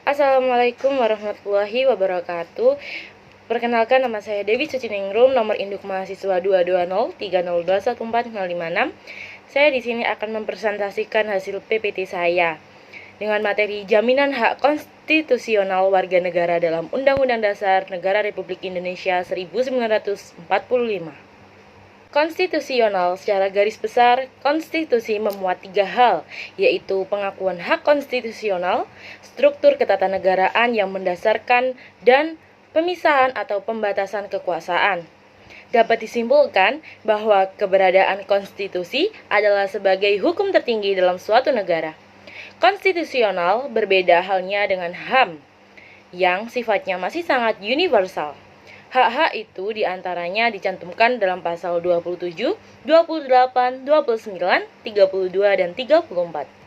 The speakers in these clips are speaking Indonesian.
Assalamualaikum warahmatullahi wabarakatuh. Perkenalkan, nama saya Dewi Suciningrum, nomor induk mahasiswa 22030214056. Saya di sini akan mempresentasikan hasil PPT saya dengan materi jaminan hak konstitusional warga negara dalam Undang-Undang Dasar Negara Republik Indonesia 1945. Konstitusional secara garis besar, konstitusi memuat 3 hal, yaitu pengakuan hak konstitusional, struktur ketatanegaraan yang mendasarkan, dan pemisahan atau pembatasan kekuasaan. Dapat disimpulkan bahwa keberadaan konstitusi adalah sebagai hukum tertinggi dalam suatu negara. Konstitusional berbeda halnya dengan HAM, yang sifatnya masih sangat universal. Hak-hak itu diantaranya dicantumkan dalam pasal 27, 28, 29, 32, dan 34.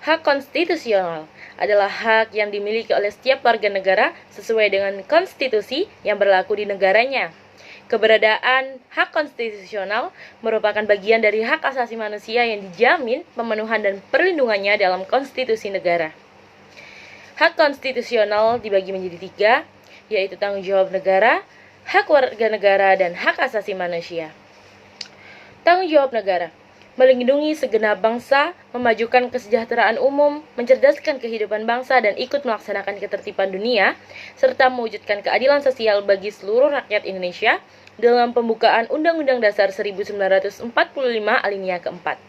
Hak konstitusional adalah hak yang dimiliki oleh setiap warga negara sesuai dengan konstitusi yang berlaku di negaranya. Keberadaan hak konstitusional merupakan bagian dari hak asasi manusia yang dijamin pemenuhan dan perlindungannya dalam konstitusi negara. Hak konstitusional dibagi menjadi 3, yaitu tanggung jawab negara, hak warga negara, dan hak asasi manusia. Tanggung jawab negara melindungi segenap bangsa, memajukan kesejahteraan umum, mencerdaskan kehidupan bangsa, dan ikut melaksanakan ketertiban dunia, serta mewujudkan keadilan sosial bagi seluruh rakyat Indonesia dalam pembukaan Undang-Undang Dasar 1945 alinea keempat.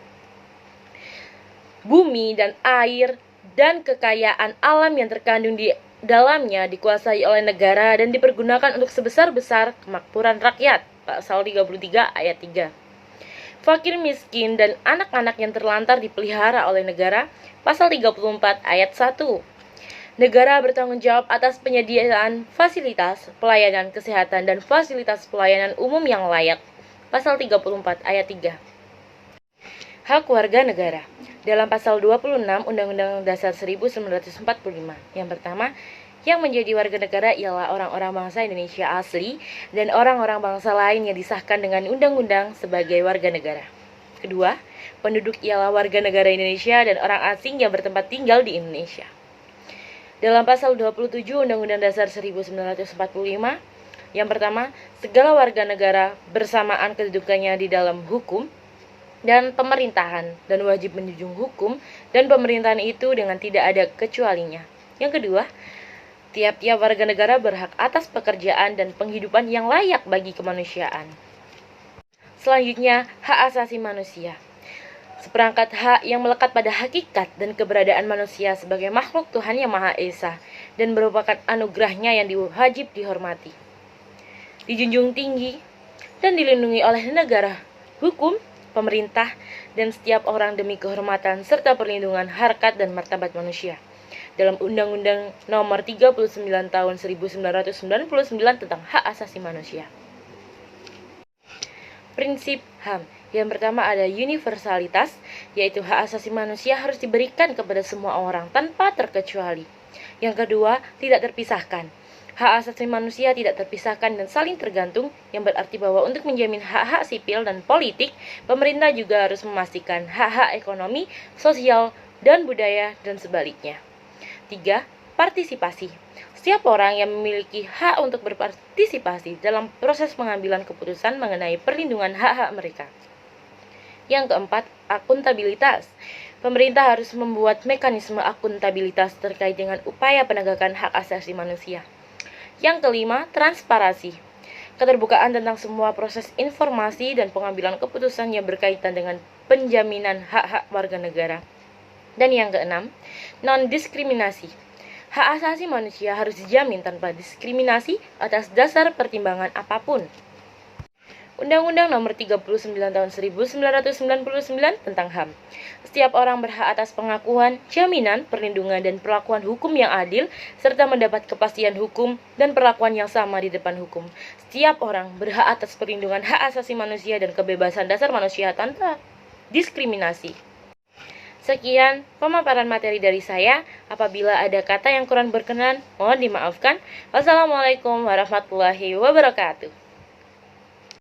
Bumi dan air dan kekayaan alam yang terkandung di dalamnya dikuasai oleh negara dan dipergunakan untuk sebesar-besar kemakmuran rakyat. Pasal 33 ayat 3. Fakir miskin dan anak-anak yang terlantar dipelihara oleh negara. Pasal 34 ayat 1. Negara bertanggung jawab atas penyediaan fasilitas, pelayanan kesehatan, dan fasilitas pelayanan umum yang layak. Pasal 34 ayat 3. Hak warga negara dalam pasal 26 Undang-Undang Dasar 1945. Yang pertama, yang menjadi warga negara ialah orang-orang bangsa Indonesia asli dan orang-orang bangsa lain yang disahkan dengan undang-undang sebagai warga negara. Kedua, penduduk ialah warga negara Indonesia dan orang asing yang bertempat tinggal di Indonesia. Dalam pasal 27 Undang-Undang Dasar 1945, yang pertama, segala warga negara bersamaan kedudukannya di dalam hukum dan pemerintahan dan wajib menjunjung hukum dan pemerintahan itu dengan tidak ada kecualinya. Yang kedua, tiap-tiap warga negara berhak atas pekerjaan dan penghidupan yang layak bagi kemanusiaan. Selanjutnya, hak asasi manusia. Seperangkat hak yang melekat pada hakikat dan keberadaan manusia sebagai makhluk Tuhan Yang Maha Esa dan merupakan anugerahnya yang wajib dihormati, dijunjung tinggi, dan dilindungi oleh negara, hukum, pemerintah, dan setiap orang demi kehormatan serta perlindungan harkat dan martabat manusia dalam Undang-Undang Nomor 39 Tahun 1999 tentang Hak Asasi Manusia. Prinsip HAM. Yang pertama ada universalitas, yaitu hak asasi manusia harus diberikan kepada semua orang tanpa terkecuali. Yang kedua, tidak terpisahkan. Hak asasi manusia tidak terpisahkan dan saling tergantung, yang berarti bahwa untuk menjamin hak-hak sipil dan politik, pemerintah juga harus memastikan hak-hak ekonomi, sosial, dan budaya, dan sebaliknya. 3. Partisipasi. Setiap orang yang memiliki hak untuk berpartisipasi dalam proses pengambilan keputusan mengenai perlindungan hak-hak mereka. Yang keempat, akuntabilitas. Pemerintah harus membuat mekanisme akuntabilitas terkait dengan upaya penegakan hak asasi manusia. Yang kelima, transparansi. Keterbukaan tentang semua proses informasi dan pengambilan keputusan yang berkaitan dengan penjaminan hak-hak warga negara. Dan yang keenam, non-diskriminasi. Hak asasi manusia harus dijamin tanpa diskriminasi atas dasar pertimbangan apapun. Undang-Undang Nomor 39 Tahun 1999 tentang HAM. Setiap orang berhak atas pengakuan, jaminan, perlindungan, dan perlakuan hukum yang adil, serta mendapat kepastian hukum dan perlakuan yang sama di depan hukum. Setiap orang berhak atas perlindungan hak asasi manusia dan kebebasan dasar manusia tanpa diskriminasi. Sekian pemaparan materi dari saya. Apabila ada kata yang kurang berkenan, mohon dimaafkan. Wassalamualaikum warahmatullahi wabarakatuh.